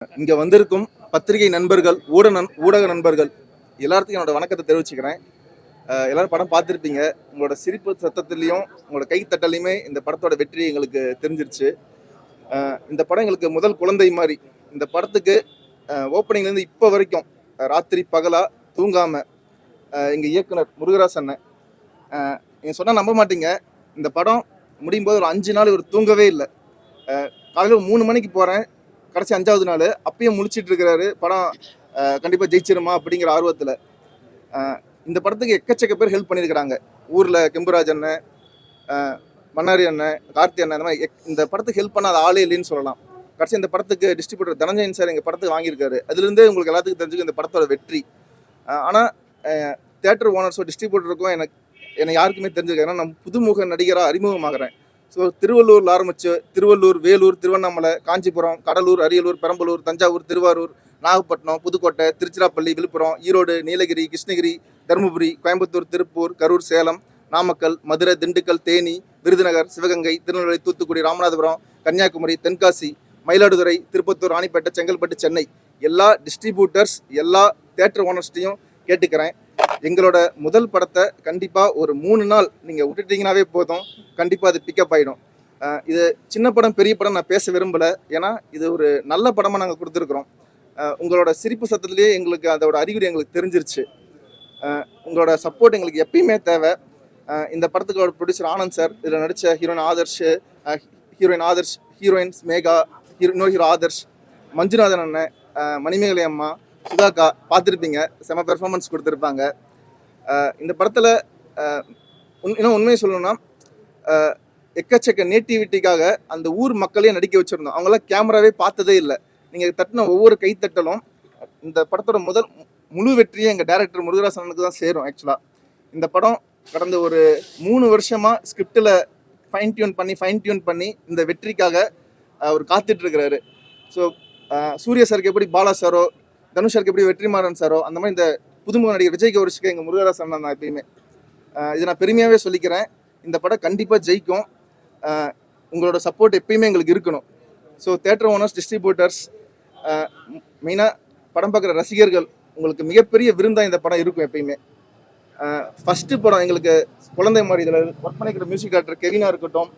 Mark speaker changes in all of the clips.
Speaker 1: இங்க வந்திருக்கும் பத்திரிகை நண்பர்கள், ஊடக நண்பர்கள் எல்லாத்துக்கும் என்னோட வணக்கத்தை தெரிவிச்சுக்கிறேன். எல்லாரும் படம் பார்த்துருப்பீங்க. உங்களோட சிரிப்பு சத்தத்துலேயும் உங்களோட கை தட்டலையுமே இந்த படத்தோட வெற்றி எங்களுக்கு தெரிஞ்சிருச்சு. இந்த படம் எங்களுக்கு முதல் குழந்தை மாதிரி. இந்த படத்துக்கு ஓப்பனிங்லேருந்து இப்போ வரைக்கும் ராத்திரி பகலா தூங்காம எங்கள் இயக்குனர் முருகராஜ் அண்ணன், நீங்கள் சொன்னால் நம்ப மாட்டீங்க, இந்த படம் முடியும் போது ஒரு 5 நாள் இவர் தூங்கவே இல்லை. காலையில் 3 மணிக்கு போகிறேன், கடைசி 5வது நாள் அப்பயும் முழிச்சிட்டு இருக்கிறாரு. படம் கண்டிப்பாக ஜெயிச்சிருமா அப்படிங்கிற ஆர்வத்தில். இந்த படத்துக்கு எக்கச்சக்க பேர் ஹெல்ப் பண்ணியிருக்கிறாங்க. ஊரில் கெம்புராஜ் அண்ணன், மன்னாரி அண்ணன், கார்த்தி அண்ணன், அந்த மாதிரி இந்த படத்துக்கு ஹெல்ப் பண்ணாத ஆளே இல்லைன்னு சொல்லலாம். கடைசி இந்த படத்துக்கு டிஸ்ட்ரிபியூட்டர் தனஞ்சயன் சார் எங்கள் படத்துக்கு வாங்கியிருக்காரு. அதுலேருந்தே உங்களுக்கு எல்லாத்துக்கும் தெரிஞ்சுக்க இந்த படத்தோட வெற்றி. ஆனால் தியேட்டர் ஓனர்ஸோ டிஸ்ட்ரிபியூட்டருக்கும் என்னை யாருக்குமே தெரிஞ்சிருக்காரு. ஏன்னா நான் புதுமுக நடிகராக அறிமுகமாகறேன். ஸோ திருவள்ளூரில் ஆரம்பிச்சு திருவள்ளூர், வேலூர், திருவண்ணாமலை, காஞ்சிபுரம், கடலூர், அரியலூர், பெரம்பலூர், தஞ்சாவூர், திருவாரூர், நாகப்பட்டினம், புதுக்கோட்டை, திருச்சிராப்பள்ளி, விழுப்புரம், ஈரோடு, நீலகிரி, கிருஷ்ணகிரி, தருமபுரி, கோயம்புத்தூர், திருப்பூர், கரூர், சேலம், நாமக்கல், மதுரை, திண்டுக்கல், தேனி, விருதுநகர், சிவகங்கை, திருநெல்வேலி, தூத்துக்குடி, ராமநாதபுரம், கன்னியாகுமரி, தென்காசி, மயிலாடுதுறை, திருப்பத்தூர், ராணிப்பேட்டை, செங்கல்பட்டு, சென்னை, எல்லா டிஸ்ட்ரிபியூட்டர்ஸ், எல்லா தியேட்டர் ஓனர்ஸ்டையும் கேட்டுக்கிறேன். எங்களோட முதல் படத்தை கண்டிப்பாக ஒரு 3 நாள் நீங்கள் விட்டுட்டீங்கன்னாவே போதும், கண்டிப்பாக அது பிக்கப் ஆகிடும். இது சின்ன படம் பெரிய படம் நான் பேச விரும்பலை. ஏன்னா இது ஒரு நல்ல படமாக நாங்கள் கொடுத்துருக்குறோம். உங்களோட சிரிப்பு சத்தத்துலேயே எங்களுக்கு அதோட அறிகுறி எங்களுக்கு தெரிஞ்சிருச்சு. உங்களோட சப்போர்ட் எங்களுக்கு எப்பயுமே தேவை. இந்த படத்துக்கு ப்ரொடியூசர் ஆனந்த் சார், இதில் நடித்த ஹீரோயின் ஆதர்ஷ், ஹீரோயின்ஸ் மேகா, இன்னொரு ஹீரோ ஆதர்ஷ், மஞ்சுநாதன் அண்ணன், மணிமேகலை அம்மா, சுதாக்கா பார்த்துருப்பீங்க, செம பெர்ஃபார்மன்ஸ் கொடுத்துருப்பாங்க. இந்த படத்தில் இன்னும் உண்மையை சொல்லணும்னா எக்கச்சக்க நேட்டிவிட்டிக்காக அந்த ஊர் மக்களையும் நடிக்க வச்சுருந்தோம். அவங்களாம் கேமராவே பார்த்ததே இல்லை. நீங்கள் தட்டின ஒவ்வொரு கைத்தட்டலும் இந்த படத்தோட முழு வெற்றியை எங்கள் டைரக்டர் முருகராஜ் அண்ணனுக்கு தான் சேரும். ஆக்சுவலாக இந்த படம் கடந்த ஒரு 3 வருஷமாக ஸ்கிரிப்டில் ஃபைன் டியூன் பண்ணி இந்த வெற்றிக்காக அவர் காத்துட்ருக்கிறாரு. ஸோ சூர்யா சாருக்கு எப்படி பாலா சாரோ, தனுஷ் சாருக்கு எப்படி வெற்றிமாறன் சாரோ, அந்த மாதிரி இந்த புதுமுக நடிகர் விஜய் கௌரிஷ்க்கு எங்கள் முருகராஜ் அண்ணன் தான் எப்பயுமே. இதை நான் பெருமையாகவே சொல்லிக்கிறேன். இந்த படம் கண்டிப்பாக ஜெயிக்கும். உங்களோட சப்போர்ட் எப்பயுமே எங்களுக்கு இருக்கணும். ஸோ தியேட்டர் ஓனர்ஸ், டிஸ்ட்ரிபியூட்டர்ஸ், மெயினாக படம் பார்க்குற ரசிகர்கள், உங்களுக்கு மிகப்பெரிய விருந்தாக இந்த படம் இருக்கும் எப்பயுமே. ஃபஸ்ட்டு படம் எங்களுக்கு குழந்தை மாதிரி. இதில் ஒர்க் பண்ணிக்கிற மியூசிக் டைரக்டர் கெவினாக இருக்கட்டும்,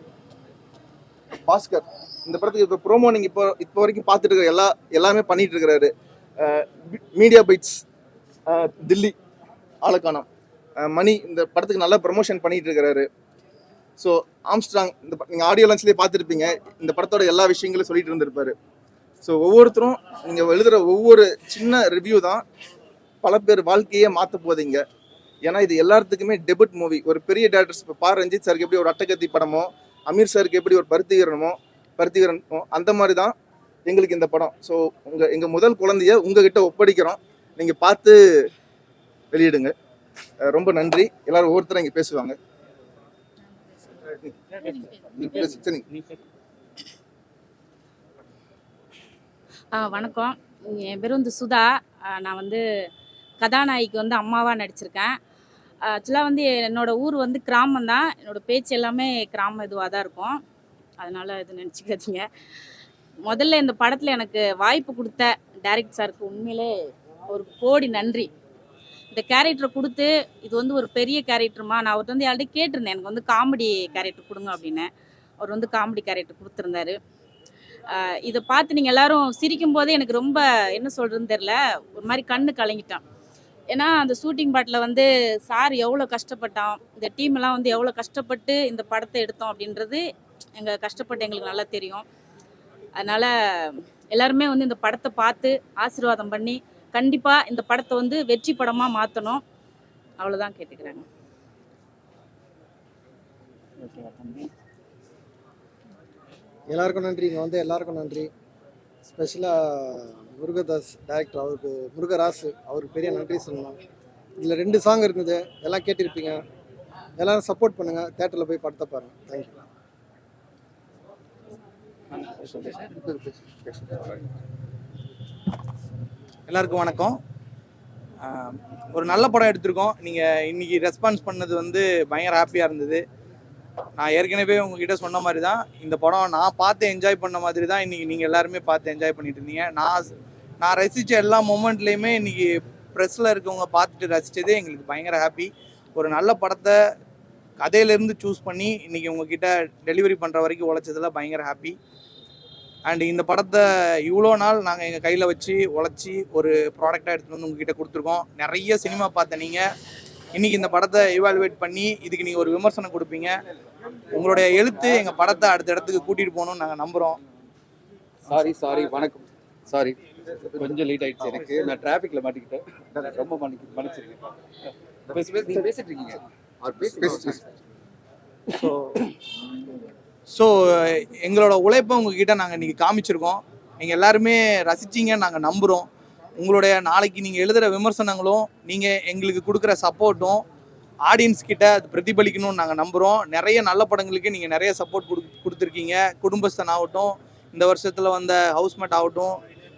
Speaker 1: பாஸ்கர், இந்த படத்துக்கு இப்போ ப்ரோமோ நீங்கள் இப்போ வரைக்கும் பார்த்துட்டு இருக்கிற எல்லாமே பண்ணிகிட்டு இருக்கிறாரு. மீடியா பைட்ஸ், தில்லி ஆளுக்கானம், மணி இந்த படத்துக்கு நல்லா ப்ரமோஷன் பண்ணிகிட்டு இருக்கிறாரு. ஸோ ஆம்ஸ்ட்ராங், நீங்கள் ஆடியோ லான்ச்லேயே பார்த்துருப்பீங்க, இந்த படத்தோட எல்லா விஷயங்களும் சொல்லிட்டு இருந்திருப்பாரு. ஸோ ஒவ்வொருத்தரும் நீங்கள் எழுதுகிற ஒவ்வொரு சின்ன ரிவ்யூ தான் பல பேர் வாழ்க்கையே மாற்ற போதீங்க. ஏன்னா இது எல்லாத்துக்குமே டெபியூட் மூவி. ஒரு பெரிய டேரக்டர்ஸ், இப்போ ரஞ்சித் சாருக்கு எப்படி ஒரு அட்டகத்தி படமோ, அமீர் சாருக்கு எப்படி ஒரு பருத்திவீரனோ அந்த மாதிரி தான் எங்களுக்கு இந்த படம். ஸோ எங்கள் முதல் குழந்தைய உங்ககிட்ட ஒப்படைக்கிறோம். நீங்கள் பார்த்து வெளியிடுங்க. ரொம்ப நன்றி. எல்லாரும் ஒவ்வொருத்தரும் இங்கே பேசுவாங்க.
Speaker 2: வணக்கம், என் பேர் சுதா. நான் கதாநாயகிக்கு அம்மாவாக நடிச்சிருக்கேன். ஆக்சுவலாக என்னோடய ஊர் கிராமம் தான். என்னோடய பேச்சு எல்லாமே கிராம இதுவாக தான் இருக்கும். அதனால் இது நினச்சிக்காதீங்க. முதல்ல இந்த படத்தில் எனக்கு வாய்ப்பு கொடுத்த டைரக்டர் சாருக்கு உண்மையிலே ஒரு கோடி நன்றி. இந்த கேரக்டரை கொடுத்து, இது ஒரு பெரிய கேரக்டருமா, நான் அவர்கிட்ட ஆல்ரெடி கேட்டிருந்தேன், எனக்கு காமெடி கேரக்டர் கொடுங்க அப்படின்னு. அவர் காமெடி கேரக்டர் கொடுத்துருந்தாரு. இதை பார்த்து நீங்கள் எல்லோரும் சிரிக்கும் போதே எனக்கு ரொம்ப என்ன சொல்கிறதுன்னு தெரில, ஒரு மாதிரி கண்ணு கலங்கிட்டான். ஏன்னா அந்த ஷூட்டிங் பாட்டில் சார் எவ்வளோ கஷ்டப்பட்டான், இந்த டீம் எல்லாம் எவ்வளோ கஷ்டப்பட்டு இந்த படத்தை எடுத்தோம் அப்படின்றது எங்கள் கஷ்டப்பட்டு எங்களுக்கு நல்லா தெரியும். அதனால் எல்லாருமே இந்த படத்தை பார்த்து ஆசீர்வாதம் பண்ணி கண்டிப்பாக இந்த படத்தை வெற்றி படமாக மாற்றணும். அவ்வளோதான் கேட்டுக்கிறாங்க.
Speaker 3: எல்லாருக்கும் நன்றி. இங்கே எல்லாருக்கும் நன்றி. ஸ்பெஷலாக முருகதாஸ் டைரக்டர், அவருக்கு முருகராசு, அவருக்கு பெரிய நன்றி சொல்லலாம். இதில் 2 சாங் இருக்குது, எல்லாம் கேட்டிருப்பீங்க. எல்லோரும் சப்போர்ட் பண்ணுங்கள், தேட்டரில் போய் படத்தை பாருங்கள். தேங்க்யூ.
Speaker 4: எல்லாருக்கும் வணக்கம். ஒரு நல்ல படம் எடுத்திருக்கோம். நீங்கள் இன்றைக்கி ரெஸ்பான்ஸ் பண்ணது பயங்கர ஹாப்பியாக இருந்தது. நான் ஏற்கனவே உங்ககிட்ட சொன்ன மாதிரி தான் இந்த படம் நான் பார்த்து என்ஜாய் பண்ண மாதிரி தான் இன்றைக்கி நீங்கள் எல்லாருமே பார்த்து என்ஜாய் பண்ணிட்டு இருந்தீங்க. நான் ரசித்த எல்லா மொமெண்ட்லேயுமே இன்றைக்கி ப்ரெஸ்ஸில் இருக்கவங்க பார்த்துட்டு ரசித்ததே எங்களுக்கு பயங்கர ஹாப்பி. ஒரு நல்ல படத்தை கதையிலேருந்து சூஸ் பண்ணி இன்றைக்கி உங்ககிட்ட டெலிவரி பண்ணுற வரைக்கும் உழைச்சதில் பயங்கர ஹாப்பி. அண்ட் இந்த படத்தை இவ்வளோ நாள் நாங்கள் எங்கள் கையில் வச்சு உழைச்சி ஒரு ப்ராடக்டாக எடுத்துகிட்டு வந்து உங்ககிட்ட கொடுத்துருக்கோம். நிறைய சினிமா பார்த்த நீங்கள் இன்றைக்கி இந்த படத்தை இவாலுவேட் பண்ணி இதுக்கு நீங்கள் ஒரு விமர்சனம் கொடுப்பீங்க. உங்களுடைய எழுத்து எங்கள் படத்தை அடுத்த இடத்துக்கு கூட்டிகிட்டு போகணும்னு நாங்கள் நம்புகிறோம்.
Speaker 5: சாரி வணக்கம். சாரி, கொஞ்சம் லேட் ஆயிடுச்சு எனக்கு. நான் டிராஃபிக்கில் மாட்டிக்கிட்டேன். ரொம்ப மன்னிச்சிருக்கேன். நீங்கள் பேசிட்டு இருக்கீங்க.
Speaker 4: ஸோ எங்களோட உழைப்பை உங்ககிட்ட நாங்கள் இன்றைக்கி காமிச்சிருக்கோம். நீங்கள் எல்லாருமே ரசிச்சிங்கன்னு நாங்கள் நம்புகிறோம். உங்களுடைய நாளைக்கு நீங்கள் எழுதுகிற விமர்சனங்களும் நீங்கள் எங்களுக்கு கொடுக்குற சப்போர்ட்டும் ஆடியன்ஸ் கிட்ட அது பிரதிபலிக்கணும்னு நாங்கள் நம்புகிறோம். நிறைய நல்ல படங்களுக்கு நீங்கள் நிறைய சப்போர்ட் கொடுத்துருக்கீங்க. குடும்பஸ்தன் ஆகட்டும், இந்த வருஷத்தில் வந்த ஹவுஸ்மேட் ஆகட்டும்,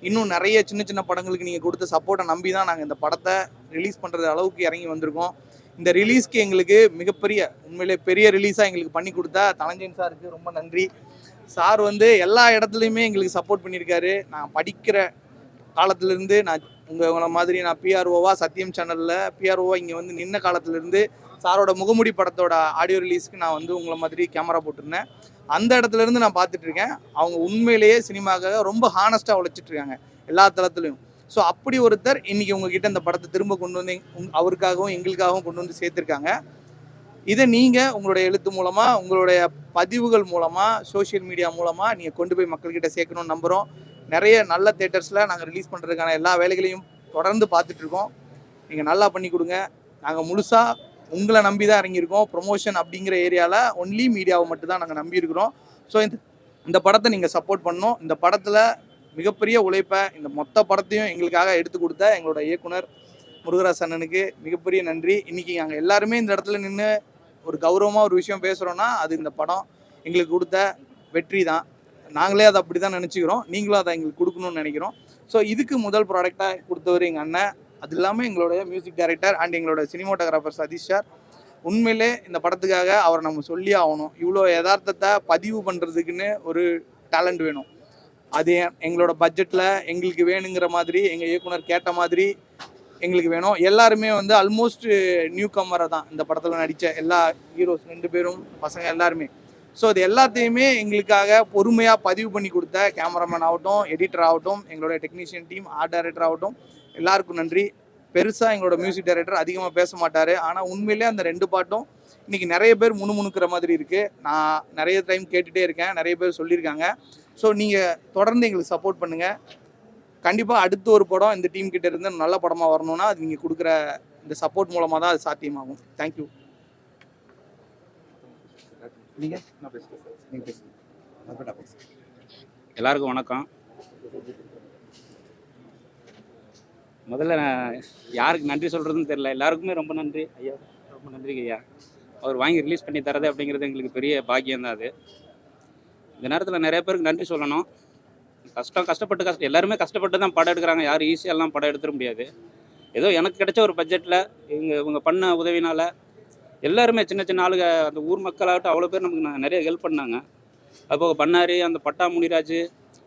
Speaker 4: இன்னும் நிறைய சின்ன சின்ன படங்களுக்கு நீங்கள் கொடுத்த சப்போர்ட்டை நம்பி தான் நாங்கள் இந்த படத்தை ரிலீஸ் பண்ணுறது அளவுக்கு இறங்கி வந்திருக்கோம். இந்த ரிலீஸ்க்கு எங்களுக்கு மிகப்பெரிய உண்மையிலே பெரிய ரிலீஸாக எங்களுக்கு பண்ணி கொடுத்தா தனஞ்சயன் சாருக்கு ரொம்ப நன்றி. சார் எல்லா இடத்துலையுமே எங்களுக்கு சப்போர்ட் பண்ணியிருக்காரு. நான் படிக்கிற காலத்துலேருந்து நான் உங்களை மாதிரி நான் பிஆர்ஓவா சத்தியம் சேனலில் பிஆர்ஓவா இங்கே நின்ன காலத்துலேருந்து சாரோட முகமுடி படத்தோட ஆடியோ ரிலீஸ்க்கு நான் உங்களை மாதிரி கேமரா போட்டிருந்தேன். அந்த இடத்துலேருந்து நான் பார்த்துட்ருக்கேன். அவங்க உண்மையிலேயே சினிமாக்காக ரொம்ப ஹானஸ்ட்டாக உழைச்சிட்ருக்காங்க எல்லா தளத்துலையும். ஸோ அப்படி ஒருத்தர் இன்றைக்கி உங்ககிட்ட இந்த படத்தை திரும்ப கொண்டு வந்து அவருக்காகவும் எங்களுக்காகவும் கொண்டு வந்து சேர்த்துருக்காங்க. இதை நீங்கள் உங்களுடைய எழுத்து மூலமாக, உங்களுடைய பதிவுகள் மூலமாக, சோஷியல் மீடியா மூலமாக நீங்கள் கொண்டு போய் மக்கள்கிட்ட சேர்க்கணும்னு நம்புகிறோம். நிறைய நல்ல தேட்டர்ஸில் நாங்கள் ரிலீஸ் பண்ணுறதுக்கான எல்லா வேலைகளையும் தொடர்ந்து பார்த்துட்ருக்கோம். நீங்கள் நல்லா பண்ணி கொடுங்க. நாங்கள் முழுசாக உங்களை நம்பி தான் இறங்கியிருக்கோம். ப்ரொமோஷன் அப்படிங்கிற ஏரியாவில் ஒன்லி மீடியாவை மட்டும் தான் நாங்கள் நம்பியிருக்கிறோம். ஸோ இந்த படத்தை நீங்கள் சப்போர்ட் பண்ணணும். இந்த படத்தில் மிகப்பெரிய உழைப்பை இந்த மொத்த படத்தையும் எங்களுக்காக எடுத்து கொடுத்த எங்களோட இயக்குனர் முருகராஜ் அண்ணனுக்கு மிகப்பெரிய நன்றி. இன்றைக்கி நாங்கள் எல்லாருமே இந்த இடத்துல நின்று ஒரு கௌரவமாக ஒரு விஷயம் பேசுகிறோன்னா அது இந்த படம் எங்களுக்கு கொடுத்த வெற்றி தான். நாங்களே அதை அப்படி தான் நினச்சிக்கிறோம். நீங்களும் அதை எங்களுக்கு கொடுக்கணும்னு நினைக்கிறோம். ஸோ இதுக்கு முதல் ப்ராடக்டாக கொடுத்தவர் எங்கள் அண்ணன். அது இல்லாமல் எங்களுடைய மியூசிக் டைரக்டர் அண்ட் எங்களோட சினிமோட்டோகிராஃபர் சதீஷ் சார். உண்மையிலே இந்த படத்துக்காக அவரை நம்ம சொல்லி ஆகணும். இவ்வளோ யதார்த்தத்தை பதிவு பண்ணுறதுக்குன்னு ஒரு டேலண்ட் வேணும். அது எங்களோட பட்ஜெட்டில் எங்களுக்கு வேணுங்கிற மாதிரி எங்கள் இயக்குனர் கேட்ட மாதிரி எங்களுக்கு வேணும். எல்லாருமே ஆல்மோஸ்ட் நியூ கம்மரை தான் இந்த படத்தில் நடித்த எல்லா ஹீரோஸ் 2 பேரும் பசங்க எல்லாருமே. ஸோ இது எல்லாத்தையுமே எங்களுக்காக பொறுமையாக பதிவு பண்ணி கொடுத்த கேமராமேன் ஆகட்டும், எடிட்டர் ஆகட்டும், எங்களோட டெக்னீஷியன் டீம், ஆர்ட் டைரக்டர் ஆகட்டும், எல்லாருக்கும் நன்றி. பெருசாக எங்களோட மியூசிக் டைரக்டர் அதிகமாக பேச மாட்டார். ஆனால் உண்மையிலே அந்த 2 பாட்டும் இன்றைக்கி நிறைய பேர் முணுமுணுக்கிற மாதிரி இருக்குது. நான் நிறைய டைம் கேட்டுகிட்டே இருக்கேன், நிறைய பேர் சொல்லியிருக்காங்க. ஸோ நீங்கள் தொடர்ந்து எங்களுக்கு சப்போர்ட் பண்ணுங்கள். கண்டிப்பாக அடுத்த ஒரு படம் இந்த டீம் கிட்ட இருந்து நல்ல படமாக வரணும்னா அது நீங்கள் கொடுக்குற இந்த சப்போர்ட் மூலமாக தான் அது சாத்தியமாகும். தேங்க்யூ.
Speaker 6: எல்லாருக்கும் வணக்கம். முதல்ல நான் யாருக்கு நன்றி சொல்கிறதுன்னு தெரியல. எல்லாருக்குமே ரொம்ப நன்றி ஐயா, ரொம்ப நன்றி ஐயா. அவர் வாங்கி ரிலீஸ் பண்ணி தரது அப்படிங்கிறது எங்களுக்கு பெரிய பாக்கியம் தான். அது இந்த நேரத்தில் நிறைய பேருக்கு நன்றி சொல்லணும். கஷ்டப்பட்டு எல்லாருமே கஷ்டப்பட்டு தான் படம் எடுக்கிறாங்க. யாரும் ஈஸியாலாம் படம் எடுத்துட முடியாது. ஏதோ எனக்கு கிடைச்ச ஒரு பட்ஜெட்டில் இவங்க பண்ண உதவினால் எல்லாருமே சின்ன சின்ன ஆளுங்க, அந்த ஊர் மக்களாகட்டும் அவ்வளோ பேர் நமக்கு நிறைய ஹெல்ப் பண்ணாங்க. அதுபோக பண்ணாரி, அந்த பட்டா முனிராஜ்,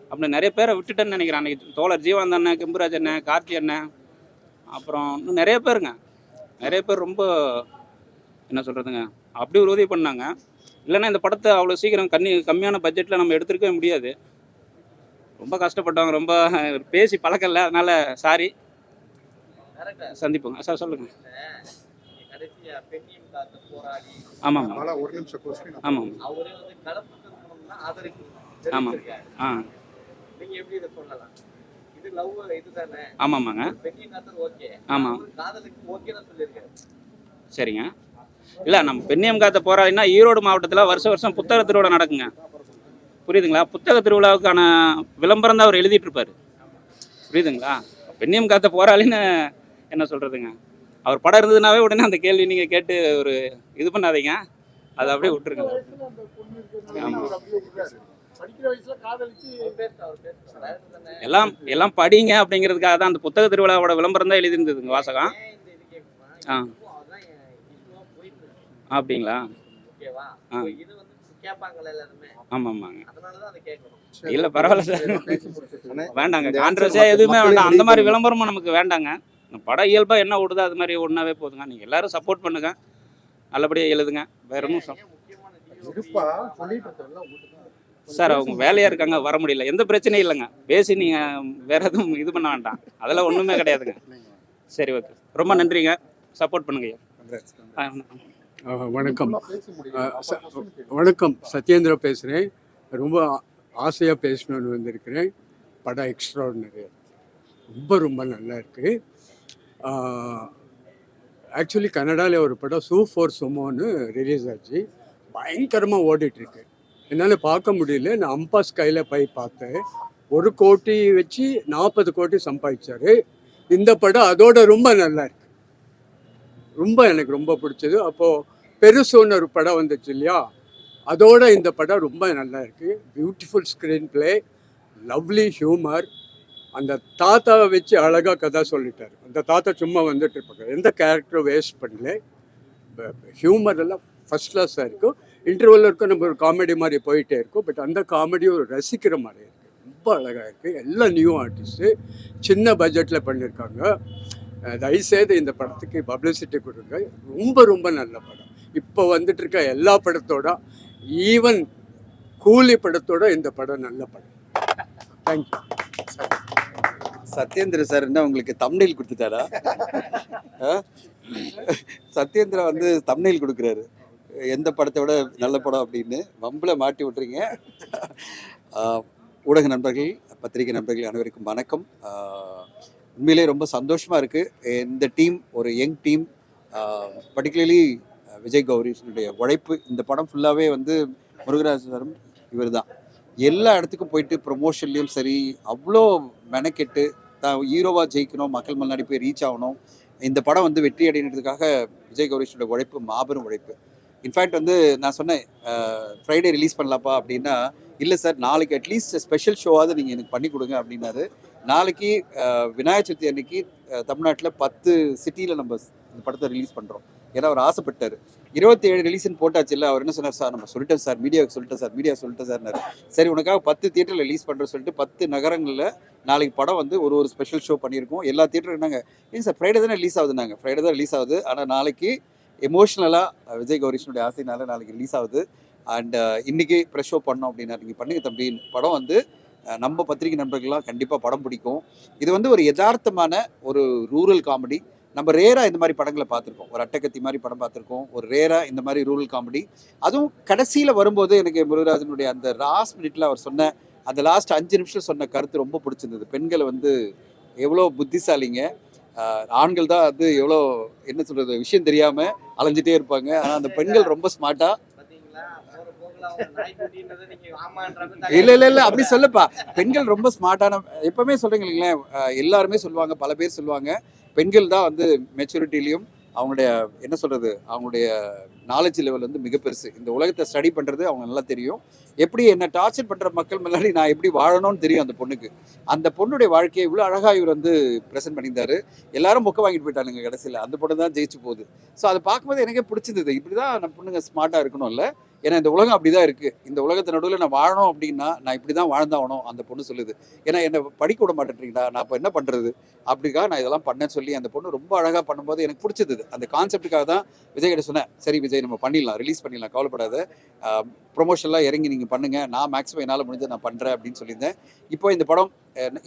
Speaker 6: அப்படி நிறைய பேரை விட்டுட்டேன்னு நினைக்கிறேன். அன்றைக்கி தோழர் ஜீவானந்த அண்ணன், கெம்புராஜ் அண்ணன், கார்த்தி அண்ணன், அப்புறம் இன்னும் நிறைய பேருங்க. நிறைய பேர் ரொம்ப என்ன சொல்கிறதுங்க, அப்படி ஒரு உதவி பண்ணாங்க. இல்லைன்னா இந்த படத்தை அவ்வளோ சீக்கிரம் கம்மியான பட்ஜெட்டில் நம்ம எடுத்துருக்கவே முடியாது. ரொம்ப கஷ்டப்பட்டவங்க, ரொம்ப பேசி பழக்கம் இல்லை. அதனால் சாரி, சந்திப்போங்க சார். சொல்லுங்கள். ஆமாம் ஆமாம் ஆமாம் ஆ ஆமாம்மாங்க ஆமாம் சரிங்க. இல்லை, நம்ம பெண்ணியம் காத்த போராளினா ஈரோடு மாவட்டத்தில் வருஷம் புத்தக திருவிழா நடக்குங்க. புரியுதுங்களா? புத்தக திருவிழாவுக்கான விளம்பரம் தான் அவர் எழுதிட்டு இருப்பார். புரியுதுங்களா? பெண்ணியம் காத்த போராளின்னு என்ன சொல்கிறதுங்க, அவர் படம் இருந்ததுனாவே உடனே அந்த கேள்வி நீங்கள் கேட்டு ஒரு இது பண்ணாதீங்க, அதை அப்படியே விட்டுருங்க. ஆமாம், எல்லாம் படிங்க அப்படிங்கிறதுக்காக தான் அந்த புத்தக திருவிழாவோட விளம்பரம் தான் எழுதியிருந்ததுங்க வாசகம். ஆ அப்படிங்களா?
Speaker 7: ஓகேவா?
Speaker 6: ஆ.
Speaker 7: இப்போ இது வந்து கேட்பாங்கல்ல எல்லாருமே.
Speaker 6: ஆமாங்க.
Speaker 7: அதனால தான் அதை கேட்கணும்.
Speaker 6: இல்லை பரவாயில்ல சார்,
Speaker 1: அண்ணே,
Speaker 6: வேண்டாங்க.
Speaker 1: இந்த
Speaker 6: கான்ட்ரவர்சியாக
Speaker 1: answer
Speaker 6: எதுவுமே
Speaker 1: மக்களுக்கு
Speaker 6: வேண்டாம். அந்த
Speaker 1: reach
Speaker 6: மாதிரி
Speaker 1: பண்ணணும்.
Speaker 6: விளம்பரமும் நமக்கு வேண்டாங்க. இந்த படம் இயல்பாக என்ன ஓடுதோ அது மாதிரி ஒன்றாவே போதுங்க. நீங்கள் எல்லாரும் சப்போர்ட் பண்ணுங்க, நல்லபடியாக எழுதுங்க. வேற ஒன்றும்
Speaker 7: ஏன் முக்கியமான
Speaker 6: சார் அவங்க வேலையாக இருக்காங்க, வர முடியல. எந்த பிரச்சனையும் இல்லைங்க. பேசி நீங்கள் வேற எதுவும் இது பண்ண வேண்டாம், அதெல்லாம் ஒன்றுமே கிடையாதுங்க. சரி, ஓகே, ரொம்ப நன்றிங்க. சப்போர்ட் பண்ணுங்க ஐயா.
Speaker 8: வணக்கம். வணக்கம், சத்யேந்திர பேசுகிறேன். ரொம்ப ஆசையாக பேசணும்னு வந்திருக்கிறேன். படம் எக்ஸ்ட்ராடினரி, ரொம்ப நல்லா இருக்குது. ஆக்சுவலி கன்னடாவில் ஒரு படம் சூ4 சுமோன்னு ரிலீஸ் ஆச்சு, பயங்கரமாக ஓடிட்டுருக்கு. என்னால் பார்க்க முடியல. நான் அம்பாஸ் கையில் போய் பார்த்தேன். 1 கோடி வச்சு 40 கோடி சம்பாதிச்சாரு. இந்த படம் அதோட ரொம்ப நல்லா இருக்கு. எனக்கு ரொம்ப பிடிச்சது. அப்போது பெருசுன்னு ஒரு படம் வந்துச்சு இல்லையா, அதோட இந்த படம் ரொம்ப நல்லா இருக்குது. Beautiful screen play, lovely humour. அந்த தாத்தாவை வச்சு அழகாக கதை சொல்லிட்டார். அந்த தாத்தா சும்மா வந்துட்டு இருப்பாங்க, எந்த கேரக்டரும் வேஸ்ட் பண்ணல. ஹியூமர் எல்லாம் ஃபஸ்ட் கிளாஸாக இருக்கும். இன்டர்வல் இருக்கும், நம்ம ஒரு காமெடி மாதிரி போயிட்டே இருக்கும். பட் அந்த காமெடியும் ரசிக்கிற மாதிரி இருக்குது. ரொம்ப அழகாக இருக்குது. எல்லாம் நியூ ஆர்டிஸ்ட்டு, சின்ன பட்ஜெட்டில் பண்ணியிருக்காங்க. தயவுசெய்து இந்த படத்துக்கு பப்ளிசிட்டி கொடுங்க. ரொம்ப நல்ல படம். இப்போ வந்துட்டு இருக்க எல்லா படத்தோட, ஈவன் கூலி படத்தோட இந்த படம் நல்ல படம். தேங்க்யூ.
Speaker 5: சத்யேந்திர சார் என்ன உங்களுக்கு தம்ப்நெயில் கொடுத்துட்டாரா? சத்யேந்திரா வந்து தம்ப்நெயில் கொடுக்குறாரு, எந்த படத்தை விட நல்ல படம் அப்படின்னு. வம்பில் மாட்டி விட்டுறீங்க. ஊடக நண்பர்கள், பத்திரிகை நண்பர்கள் அனைவருக்கும் வணக்கம். உண்மையிலே ரொம்ப சந்தோஷமாக இருக்குது. இந்த டீம் ஒரு யங் டீம், பர்டிகுலர்லி விஜய் கௌரிஷனுடைய உழைப்பு. இந்த படம் ஃபுல்லாகவே வந்து முருகராஜ் சாரும் இவர் தான் எல்லா இடத்துக்கும் போயிட்டு ப்ரொமோஷன்லேயும் சரி அவ்வளோ மெனக்கெட்டு தான் ஹீரோவாக ஜெயிக்கணும், மக்கள் முன்னாடி போய் ரீச் ஆகணும். இந்த படம் வந்து வெற்றி அடைகிறதுக்காக விஜய் கௌரிஷனுடைய உழைப்பு மாபெரும் உழைப்பு. இன்ஃபேக்ட் வந்து நான் சொன்னேன் ஃப்ரைடே ரிலீஸ் பண்ணலாப்பா அப்படின்னா, இல்லை சார் நாளைக்கு அட்லீஸ்ட் ஸ்பெஷல் ஷோவாவது நீங்கள் எனக்கு பண்ணி கொடுங்க அப்படின்னாரு. நாளைக்கு விநாயகர் சதுர்த்தி அன்னைக்கு தமிழ்நாட்டில் 10 சிட்டியில் நம்ம இந்த படத்தை ரிலீஸ் பண்ணுறோம். ஏன்னா அவர் ஆசைப்பட்டார். 27 ரிலீஸ்ன்னு போட்டாச்சு இல்லை. அவர் என்ன சொன்னார், சார் நம்ம சொல்லிட்டோம் சார், மீடியாவுக்கு சொல்லிட்டேன் சார், மீடியா சொல்லிட்டேன் சார்னாரு. சரி உனக்காக 10 தியேட்டரில் ரிலீஸ் பண்ணுறோம் சொல்லிட்டு 10 நகரங்களில் நாளைக்கு படம் வந்து ஒரு ஸ்பெஷல் ஷோ பண்ணியிருக்கோம். எல்லா தியேட்டரும் என்னங்க, ஏன் சார் ஃப்ரைடே தானே ரிலீஸ் ஆகுதுன்னாங்க. ஃப்ரைடே தான் ரிலீஸ் ஆகுது, ஆனால் நாளைக்கு எமோஷ்னலாக விஜய் கௌரிஷனுடைய ஆசைனால நாளைக்கு ரிலீஸ் ஆகுது. அண்ட் இன்றைக்கி ப்ரெஷ் ஷோ பண்ணோம் அப்படின்னா நீங்கள் பண்ணுங்க தம்பி. படம் வந்து நம்ம பத்திரிகை நண்பர்கள்லாம் கண்டிப்பாக படம் பிடிக்கும். இது வந்து ஒரு யதார்த்தமான ஒரு ரூரல் காமெடி. நம்ம ரேராக இந்த மாதிரி படங்களை பார்த்துருக்கோம். ஒரு அட்டகத்தி மாதிரி படம் பார்த்துருக்கோம். ஒரு ரேராக இந்த மாதிரி ரூரல் காமெடி. அதுவும் கடைசியில் வரும்போது எனக்கு முருகராஜனுடைய அந்த லாஸ்ட் மினிட்ல அவர் சொன்ன அந்த லாஸ்ட் 5 நிமிஷம் சொன்ன கருத்து ரொம்ப பிடிச்சிருந்தது. பெண்களை வந்து எவ்வளோ புத்திசாலிங்க, ஆண்கள் தான் வந்து எவ்வளோ என்ன சொல்கிறது விஷயம் தெரியாமல் அலைஞ்சிட்டே இருப்பாங்க. ஆனால் அந்த பெண்கள் ரொம்ப ஸ்மார்ட்டாக இல்ல அப்படி சொல்லப்பா. பெண்கள் ரொம்ப ஸ்மார்ட்டான, எப்பவுமே சொல்றீங்க இல்லைங்களேன், எல்லாருமே சொல்லுவாங்க, பல பேர் சொல்லுவாங்க, பெண்கள் தான் வந்து மெச்சூரிட்டிலையும் அவங்களுடைய என்ன சொல்றது அவங்களுடைய நாலேஜ் லெவல் வந்து மிக பெருசு. இந்த உலகத்தை ஸ்டடி பண்றது அவங்க நல்லா தெரியும். எப்படி என்ன டார்ச்சர் பண்ற மக்கள் முன்னாடி நான் எப்படி வாழணும்னு தெரியும் அந்த பொண்ணுக்கு. அந்த பொண்ணுடைய வாழ்க்கையை இவ்வளோ அழகா இவர் வந்து ப்ரெசென்ட் பண்ணியிருந்தாரு. எல்லாரும் மொக்க வாங்கிட்டு போயிட்டானுங்க கடைசியில். அந்த பொண்ணு தான் ஜெயிச்சு போகுது. ஸோ அதை பார்க்கும்போது எனக்கே பிடிச்சிருந்தது. இப்படிதான் நம்ம பொண்ணுங்க ஸ்மார்ட்டா இருக்கணும் இல்லை. ஏன்னா இந்த உலகம் அப்படிதான் இருக்கு. இந்த உலகத்து நடுவில் நான் வாழணும் அப்படின்னா நான் இப்படி தான் வாழ்ந்தாகணும் அந்த பொண்ணு சொல்லுது. ஏன்னா என்னை படிக்க விட மாட்டேன்றீங்களா, நான் இப்போ என்ன பண்றது அப்படிக்காக நான் இதெல்லாம் பண்ணேன்னு சொல்லி அந்த பொண்ணு ரொம்ப அழகா பண்ணும்போது எனக்கு பிடிச்சது. அந்த கான்செப்டுக்காக தான் விஜய் கிட்ட சொன்னேன், சரி விஜய் நம்ம பண்ணிடலாம், ரிலீஸ் பண்ணிடலாம், கவலைப்படாத, ப்ரொமோஷன்லாம் இறங்கி நீங்கள் பண்ணுங்க, நான் மேக்ஸிமம் என்னால் முடிஞ்ச நான் பண்ணுறேன் அப்படின்னு சொல்லியிருந்தேன். இப்போ இந்த படம்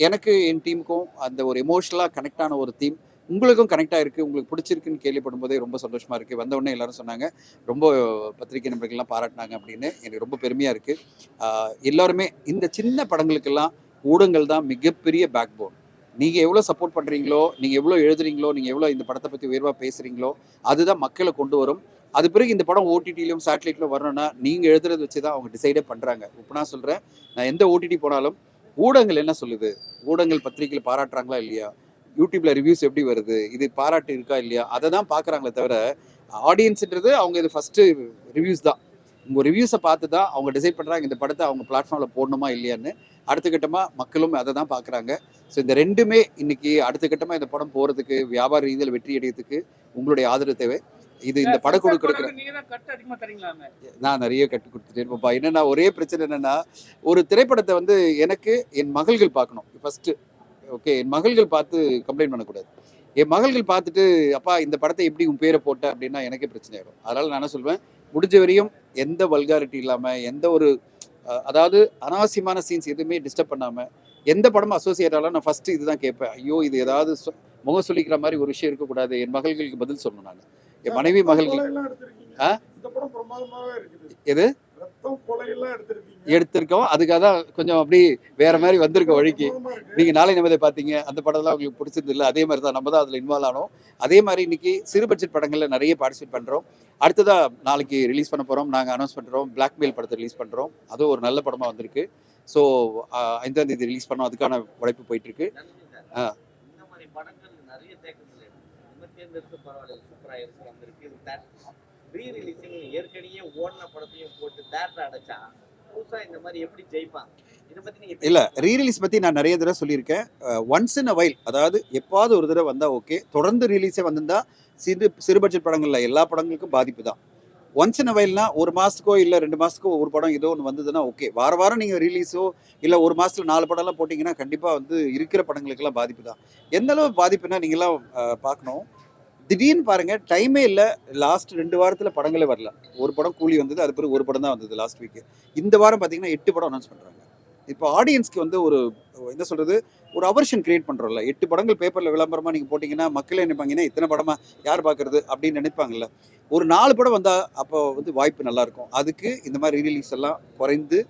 Speaker 5: எனக்கு என் டீமுக்கும் அந்த ஒரு எமோஷனலாக கனெக்ட் ஆன ஒரு தீம், உங்களுக்கும் கனெக்டாக இருக்குது, உங்களுக்கு பிடிச்சிருக்குன்னு கேள்விப்படும் போதே ரொம்ப சந்தோஷமாக இருக்குது. வந்தவுடனே எல்லாரும் சொன்னாங்க, ரொம்ப பத்திரிகை நண்பர்கள்லாம் பாராட்டினாங்க அப்படின்னு. எனக்கு ரொம்ப பெருமையாக இருக்குது. எல்லாருமே இந்த சின்ன படங்களுக்கெல்லாம் ஊடகங்கள் தான் மிகப்பெரிய பேக் போன். நீங்கள் எவ்வளோ சப்போர்ட் பண்ணுறீங்களோ, நீங்கள் எவ்வளோ எழுதுறீங்களோ, நீங்கள் எவ்வளோ இந்த படத்தை பற்றி உயர்வாக பேசுகிறீங்களோ அதுதான் மக்களை கொண்டு வரும். அது பிறகு இந்த படம் ஓடிடிலையும் சேட்டலைட்லையும் வரணும்னா நீங்கள் எழுதுறது வச்சு தான் அவங்க டிசைடே பண்ணுறாங்க. இப்போ நான் சொல்கிறேன், நான் எந்த ஓடிடி போனாலும் ஊடகங்கள் என்ன சொல்லுது, ஊடகங்கள் பத்திரிகையில் பாராட்டுறாங்களா இல்லையா, யூடியூப்ல ரிவ்யூஸ் எப்படி வருது, இது பாராட்டு இருக்கா இல்லையா, அதை தான் பார்க்குறாங்களே தவிர ஆடியன்ஸுன்றது அவங்க இது ஃபஸ்ட்டு ரிவ்யூஸ் தான். உங்கள் ரிவ்யூஸை பார்த்து தான் அவங்க டிசைட் பண்ணுறாங்க இந்த படத்தை அவங்க பிளாட்ஃபார்மில் போடணுமா இல்லையான்னு. அடுத்த கட்டமாக மக்களும் அதை தான் பார்க்குறாங்க. ஸோ இந்த ரெண்டுமே இன்னைக்கு அடுத்த கட்டமாக இந்த படம் போகிறதுக்கு, வியாபார ரீதியில் வெற்றி அடைகிறதுக்கு உங்களுடைய ஆதரவு தேவை. இது இந்த படக்குழு கொடுக்குற
Speaker 6: நீங்க தான் கட் அதிகமா தரீங்களாமே.
Speaker 5: நான் நிறைய கட்டு கொடுத்துட்டே இருப்பேன்ப்பா. என்னன்னா ஒரே பிரச்சனை என்னன்னா, ஒரு திரைப்படத்தை வந்து எனக்கு என் மகள்கள் பார்க்கணும் ஃபர்ஸ்ட். ஓகே, என் மகள்கள் பார்த்து கம்ப்ளைண்ட் பண்ணக்கூடாது. என் மகள்கள் பார்த்துட்டு அப்பா இந்த படத்தை எப்படி உன் பேரை போட்ட அப்படின்னா எனக்கே பிரச்சனை ஆகும். அதனால நான் என்ன சொல்வேன், முடிஞ்ச வரையும் எந்த வல்காரிட்டி இல்லாம, எந்த ஒரு அதாவது அனாவசியமான சீன்ஸ் எதுவுமே டிஸ்டர்ப் பண்ணாம, எந்த படமும் அசோசியேட் ஆகலாம் நான் ஃபர்ஸ்ட் இதுதான் கேட்பேன். ஐயோ இது ஏதாவது முகம் சொல்லிக்கிற மாதிரி ஒரு விஷயம் இருக்கக்கூடாது. என் மகள்களுக்கு பதில் சொல்லணும். நான் என் மனைவி மகள்கள் எது எடுத்திருக்கோம், அதுக்காக தான் கொஞ்சம் அப்படி வேற மாதிரி வந்திருக்க வழிக்கு. நீங்க நாளை நிமிதை பார்த்தீங்க, அந்த படம்லாம் உங்களுக்கு பிடிச்சது இல்லை. அதே மாதிரி தான் நம்ம தான் அதில் இன்வால்வ் ஆனோம். அதே மாதிரி இன்னைக்கு சிறு பட்ஜெட் படங்கள்ல நிறைய பார்ட்டிசிபேட் பண்றோம். அடுத்ததா நாளைக்கு ரிலீஸ் பண்ண போறோம், நாங்கள் அனௌன்ஸ் பண்றோம். பிளாக்மெயில் படத்தை ரிலீஸ் பண்றோம். அதுவும் ஒரு நல்ல படமா வந்திருக்கு. ஸோ 5ஆம் தேதி ரிலீஸ் பண்ணோம். அதுக்கான உழைப்பு போயிட்டு இருக்கு.
Speaker 7: இந்த மாதிரி படங்கள் நிறைய தேக்கத்தில் தேர்ந்தெடுத்து பரவாயில்ல, சூப்பரா இருக்கு வந்திருக்கு. ரீ ரிலீஸிங் ஏற்கனவே ஓடின படத்தையும் போட்டு தேட்டர் அடைச்சா புதுசா இந்த மாதிரி எப்படி ஜெயிப்பாங்க? இதை பத்தி நீங்க
Speaker 5: இல்ல ரீ ரிலீஸ் பத்தி நான் நிறைய தடவை சொல்லியிருக்கேன். ஒன்ஸ் இன் அ வைல், அதாவது எப்பாவது ஒரு தடவை வந்தா ஓகே. தொடர்ந்து ரிலீஸே வந்திருந்தா சிறு பட்ஜெட் படங்கள்ல எல்லா படங்களுக்கும் பாதிப்பு தான். ஒன்ஸ் இன் அ வைல்னா ஒரு மாசத்துக்கோ இல்ல 2 மாசத்துக்கோ ஒரு படம் ஏதோ ஒன்று வந்ததுன்னா ஓகே. வாரம் நீங்க ரிலீஸோ இல்ல ஒரு மாசத்துல 4 படம்லாம் போட்டீங்கன்னா கண்டிப்பா வந்து இருக்கிற படங்களுக்கெல்லாம் பாதிப்பு தான். எந்த அளவு பாதிப்புனா நீங்களாம் பார்க்கணும். திடீர்னு பாருங்க, டைமே இல்லை. லாஸ்ட் 2 வாரத்தில் படங்களே வரல. ஒரு படம் கூலி வந்தது, அது பிறகு ஒரு படம் தான் வந்தது லாஸ்ட் வீக். இந்த வாரம் பார்த்தீங்கன்னா 8 படம் அனௌன்ஸ் பண்ணுறாங்க. இப்போ ஆடியன்ஸ்க்கு வந்து ஒரு என்ன சொல்றது, ஒரு அவர்ஷன் கிரியேட் பண்ணுறோம்ல. 8 படங்கள் பேப்பரில் விளம்பரமாக நீங்கள் போட்டிங்கன்னா மக்களே நினைப்பாங்கன்னா இத்தனை படமா யார் பார்க்கறது அப்படின்னு நினைப்பாங்கல்ல. ஒரு 4 படம் வந்தால் அப்போ வந்து வாய்ப்பு நல்லாயிருக்கும். அதுக்கு இந்த மாதிரி ரிலீஸ் எல்லாம் குறைந்து